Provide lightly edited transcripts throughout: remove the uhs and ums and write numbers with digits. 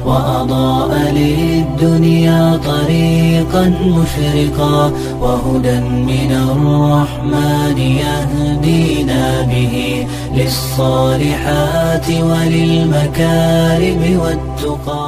وأضاء للدنيا طريقا مشرقا وهدى من الرحمن يهدينا به للصالحات وللمكارم والتقى.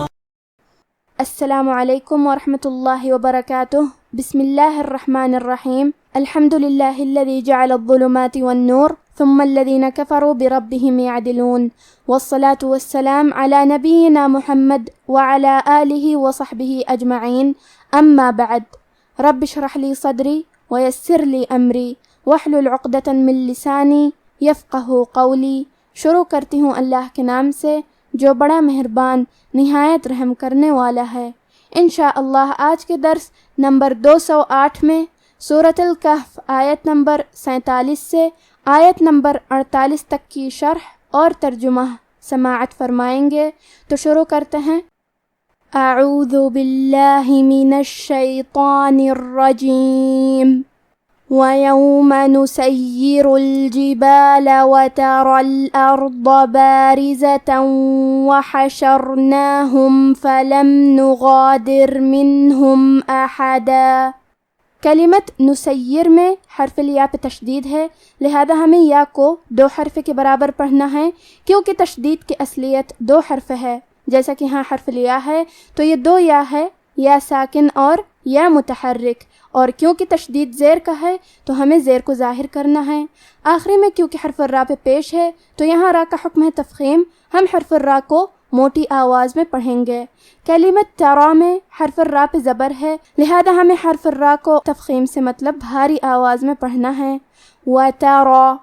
السلام علیکم ورحمۃ اللہ وبرکاتہ. بسم اللہ الرحمن الرحیم. الحمد للہ الذی جعل الظلمات والنور ثم الذین کفروا بربهم يعدلون والصلاة والسلام على نبینا محمد وعلى آلہ وصحبہ اجمعین. اما بعد. رب اشرح لی صدری ویسر لی امری واحلل عقدۃ من لسانی یفقہوا قولی. شروع کرتی ہوں اللہ کے نام سے جو بڑا مہربان نہایت رحم کرنے والا ہے. انشاءاللہ آج کے درس نمبر 208 میں سورۃ الکہف آیت نمبر 47 سے آیت نمبر 48 تک کی شرح اور ترجمہ سماعت فرمائیں گے. تو شروع کرتے ہیں. اعوذ باللہ من الشیطان الرجیم. وَيَوْمَ نُسَيِّرُ الْجِبَالَ وَتَرَى الْأَرْضَ بَارِزَةً وَحَشَرْنَاهُمْ فَلَمْ نُغَادِرْ مِنْهُمْ أَحَدًا. کلمت نسیر میں حرف الیا پہ تشدید ہے، لہذا ہمیں یا کو 2 حرف کے برابر پڑھنا ہے کیونکہ تشدید کی اصلیت 2 حرف ہے. جیسا کہ ہاں حرف الیا ہے تو یہ 2 یا ہے، یا ساکن اور یا متحرک، اور کیونکہ تشدید زیر کا ہے تو ہمیں زیر کو ظاہر کرنا ہے. آخری میں کیونکہ حرف الراء پہ پیش ہے تو یہاں را کا حکم ہے تفخیم. ہم حرف الراء کو موٹی آواز میں پڑھیں گے. کلمت ترا میں حرف الراء پہ زبر ہے، لہذا ہمیں حرف الراء کو تفخیم سے مطلب بھاری آواز میں پڑھنا ہے. وَتَرَا.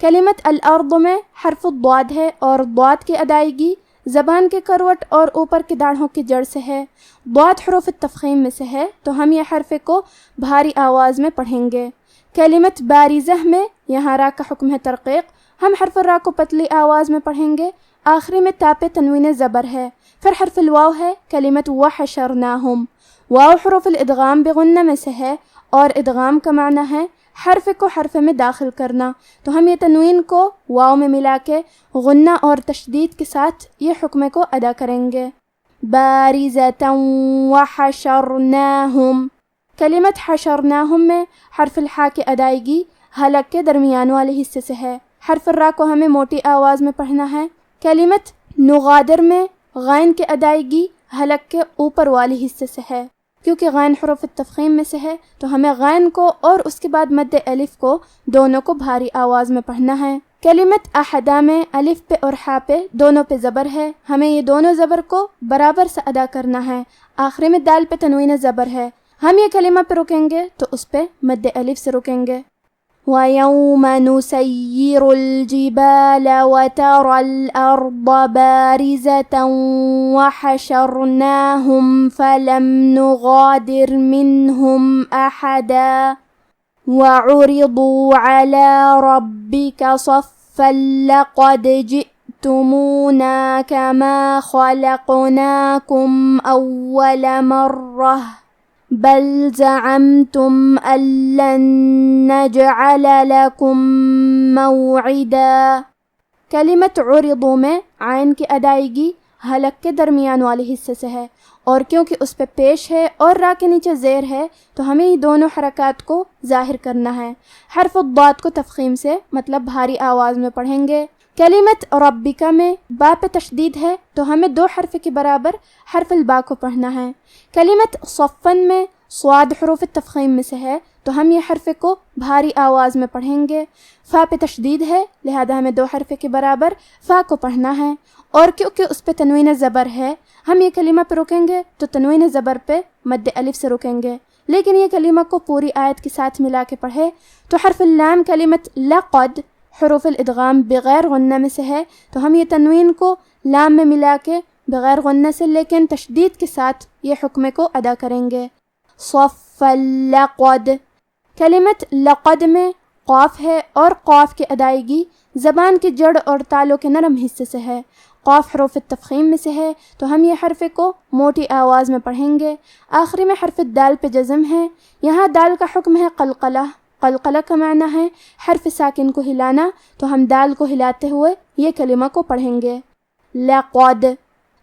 کلمت الارض میں حرف الضاد ہے اور ضاد کی ادائیگی زبان کے کروٹ اور اوپر کے داڑھوں کی جڑ سے ہے. ضاد حروف التفخیم میں سے ہے تو ہم یہ حرف کو بھاری آواز میں پڑھیں گے. کلمت بارزہ میں یہاں را کا حکم ہے ترقیق. ہم حرف را کو پتلی آواز میں پڑھیں گے. آخری میں تا پہ تنوین زبر ہے. پھر حرف الواو ہے کلمت وحشرناہم. واو حروف الادغام بغنہ میں سے ہے اور ادغام کا معنی ہے حرف کو حرف میں داخل کرنا، تو ہم یہ تنوین کو واو میں ملا کے غنہ اور تشدید کے ساتھ یہ حکم کو ادا کریں گے. بارزۃ وحشرناہم. کلمت حشرناہم میں حرف الحاء کی ادائیگی حلق کے درمیان والے حصے سے ہے. حرف الراء کو ہمیں موٹی آواز میں پڑھنا ہے. کلمت نغادر میں غین کی ادائیگی حلق کے اوپر والے حصے سے ہے. کیونکہ غین حروف التفخیم میں سے ہے تو ہمیں غین کو اور اس کے بعد مد الف کو دونوں کو بھاری آواز میں پڑھنا ہے. کلمت احدا میں الف پہ اور حا پہ دونوں پہ زبر ہے. ہمیں یہ دونوں زبر کو برابر سے ادا کرنا ہے. آخری میں دال پہ تنوین زبر ہے. ہم یہ کلمہ پہ رکیں گے تو اس پہ مد الف سے رکیں گے. وَيَوْمَ نُسَيِّرُ الْجِبَالَ وَتَرَى الْأَرْضَ بَارِزَةً وَحَشَرْنَاهُمْ فَلَمْ نُغَادِرْ مِنْهُمْ أَحَدًا وَعُرِضُوا عَلَى رَبِّكَ صَفًّا لَقَدْ جِئْتُمُونَا كَمَا خَلَقْنَاكُمْ أَوَّلَ مَرَّةٍ بل زعمتم أن لن نجعل لكم موعدا. کلمت عرضوا میں عین کی ادائیگی حلق کے درمیان والے حصے سے ہے اور کیونکہ اس پہ پیش ہے اور را کے نیچے زیر ہے تو ہمیں یہ دونوں حرکات کو ظاہر کرنا ہے. حرف الضاد کو تفخیم سے مطلب بھاری آواز میں پڑھیں گے. کلمت ربکا میں با پہ تشدید ہے تو ہمیں 2 حرف کے برابر حرف البا کو پڑھنا ہے. کلمت صفن میں صاد حروف التفخیم میں سے ہے تو ہم یہ حرف کو بھاری آواز میں پڑھیں گے. فا پہ تشدید ہے لہذا ہمیں 2 حرف کے برابر فا کو پڑھنا ہے اور کیونکہ اس پہ تنوین زبر ہے ہم یہ کلمہ پہ رکیں گے تو تنوین زبر پہ مد الف سے رکیں گے. لیکن یہ کلمہ کو پوری آیت کے ساتھ ملا کے پڑھے تو حرف اللام کلمت لقد حروف الادغام بغیر غنہ میں سے ہے تو ہم یہ تنوین کو لام میں ملا کے بغیر غنہ سے لیکن تشدید کے ساتھ یہ حکم کو ادا کریں گے. صف لقد. کلمت لقد میں قاف ہے اور قاف کی ادائیگی زبان کی جڑ اور تالوں کے نرم حصے سے ہے. قاف حروف التفخیم میں سے ہے تو ہم یہ حرف کو موٹی آواز میں پڑھیں گے. آخری میں حرف دال پہ جزم ہے. یہاں دال کا حکم ہے قلقلہ. قلقلہ کا معنی ہے حرف ساکن کو ہلانا، تو ہم دال کو ہلاتے ہوئے یہ کلمہ کو پڑھیں گے. لقد.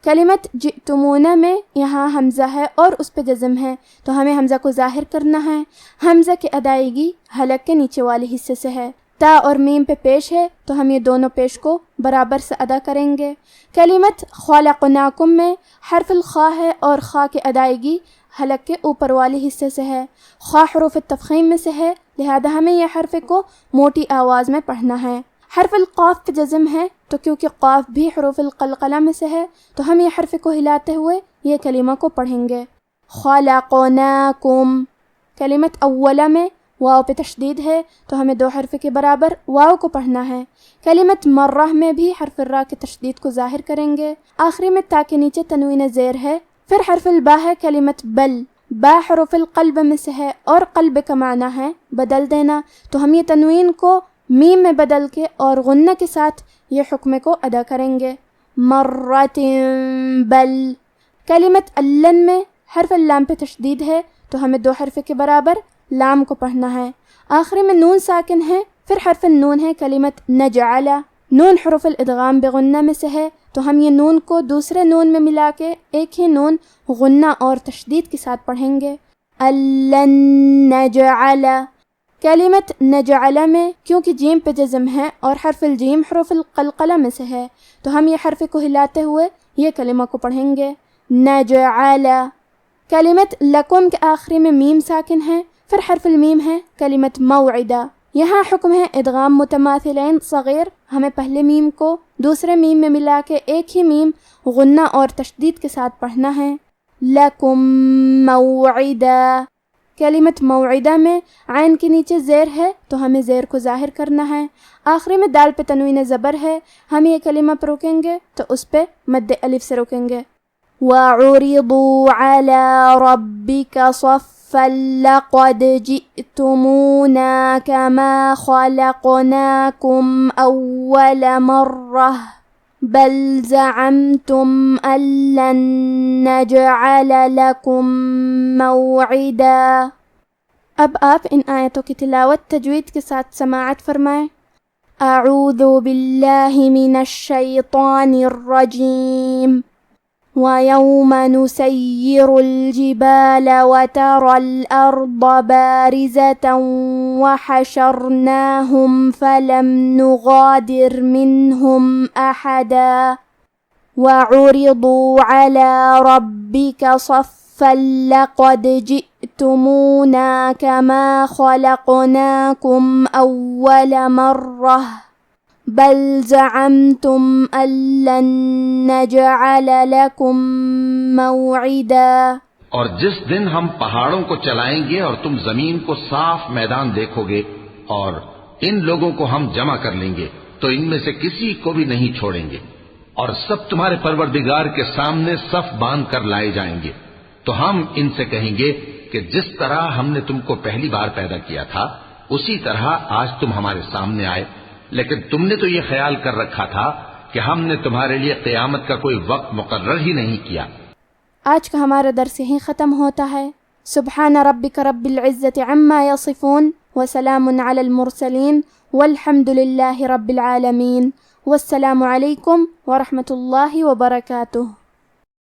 کلمت جئتمونا میں یہاں حمزہ ہے اور اس پہ جزم ہے، تو ہمیں حمزہ کو ظاہر کرنا ہے۔ حمزہ کی ادائیگی حلق کے نیچے والے حصے سے ہے۔ تا اور میم پہ پیش ہے تو ہم یہ دونوں پیش کو برابر سے ادا کریں گے۔ کلمت خلقناکم میں حرف الخاء ہے اور خاء کی ادائیگی حلق کے اوپر والے حصے سے ہے۔ خاء حروف التفخیم میں سے ہے، لہذا ہمیں یہ حرف کو موٹی آواز میں پڑھنا ہے۔ حرف القاف پہ جزم ہے، تو کیونکہ قاف بھی حروف القلقلہ میں سے ہے تو ہم یہ حرف کو ہلاتے ہوئے یہ کلمہ کو پڑھیں گے۔ خلقناکم۔ کلمت اولہ میں واو پہ تشدید ہے تو ہمیں دو حرف کے برابر واو کو پڑھنا ہے۔ کلمت مرہ میں بھی حرف الراء کی تشدید کو ظاہر کریں گے۔ آخری میں تا کے نیچے تنوین زیر ہے۔ پھر حرف البا ہے کلمت بل، با حروف القلب میں سے ہے اور قلب کا معنی ہے بدل دینا، تو ہم یہ تنوین کو میم میں بدل کے اور غنہ کے ساتھ یہ حکم کو ادا کریں گے۔ مرۃ بل۔ کلمت اللن میں حرف اللام پہ تشدید ہے تو ہمیں دو حرف کے برابر لام کو پڑھنا ہے۔ آخری میں نون ساکن ہے، پھر حرف النون ہے کلمت نجعل۔ نون حروف الادغام بغنہ میں سے ہے تو ہم یہ نون کو دوسرے نون میں ملا کے ایک ہی نون غنہ اور تشدید کے ساتھ پڑھیں گے۔ اللن نجعل۔ کلمت نجعل میں کیونکہ جیم پہ جزم ہے اور حرف الجیم حروف القلقلہ میں سے ہے تو ہم یہ حرف کو ہلاتے ہوئے یہ کلمہ کو پڑھیں گے۔ نجعل۔ کلمت لکم کے آخری میں میم ساکن ہے، پھر حرف المیم ہے کلمت موعدہ۔ یہاں حکم ہے ادغام متماثلین صغیر، ہمیں پہلے میم کو دوسرے میم میں ملا کے ایک ہی میم غنہ اور تشدید کے ساتھ پڑھنا ہے۔ لکم موعدہ۔ کلمت موعدہ میں عین کے نیچے زیر ہے تو ہمیں زیر کو ظاہر کرنا ہے۔ آخری میں دال پہ تنوین زبر ہے، ہم یہ کلمہ پہ رکیں گے تو اس پہ مد الف سے رکیں گے۔ وَعُرِضُوا عَلَى رَبِّكَ صَفًّا لَقَدْ جِئْتُمُونَا كَمَا خَلَقْنَاكُمْ أَوَّلَ مَرَّةٍ بَلْ زَعَمْتُمْ أَن لَّن نَّجْعَلَ لَكُم مَّوْعِدًا۔ اب آپ ان آیتوں کی تلاوت تجوید کے ساتھ سماعت فرمائیں۔ اعوذ باللہ من الشیطان الرجیم۔ وَيَوْمَ نُسَيِّرُ الْجِبَالَ وَتَرَى الْأَرْضَ بَارِزَةً وَحَشَرْنَاهُمْ فَلَمْ نُغَادِرْ مِنْهُمْ أَحَدًا وَعُرِضُوا عَلَى رَبِّكَ صَفًّا لَقَدْ جِئْتُمُونَا كَمَا خَلَقْنَاكُمْ أَوَّلَ مَرَّةٍ بل زعمتم أن لن نجعل لكم موعدا۔ اور جس دن ہم پہاڑوں کو چلائیں گے اور تم زمین کو صاف میدان دیکھو گے اور ان لوگوں کو ہم جمع کر لیں گے تو ان میں سے کسی کو بھی نہیں چھوڑیں گے، اور سب تمہارے پروردگار کے سامنے صف باندھ کر لائے جائیں گے، تو ہم ان سے کہیں گے کہ جس طرح ہم نے تم کو پہلی بار پیدا کیا تھا اسی طرح آج تم ہمارے سامنے آئے، لیکن تم نے تو یہ خیال کر رکھا تھا کہ ہم نے تمہارے لیے قیامت کا کوئی وقت مقرر ہی نہیں کیا۔ آج کا ہمارا درس یہیں ختم ہوتا ہے۔ سبحان ربک رب العزت عما یصفون وسلام علی المرسلین والحمد للہ رب العالمین، والسلام علیکم ورحمۃ اللہ وبرکاتہ۔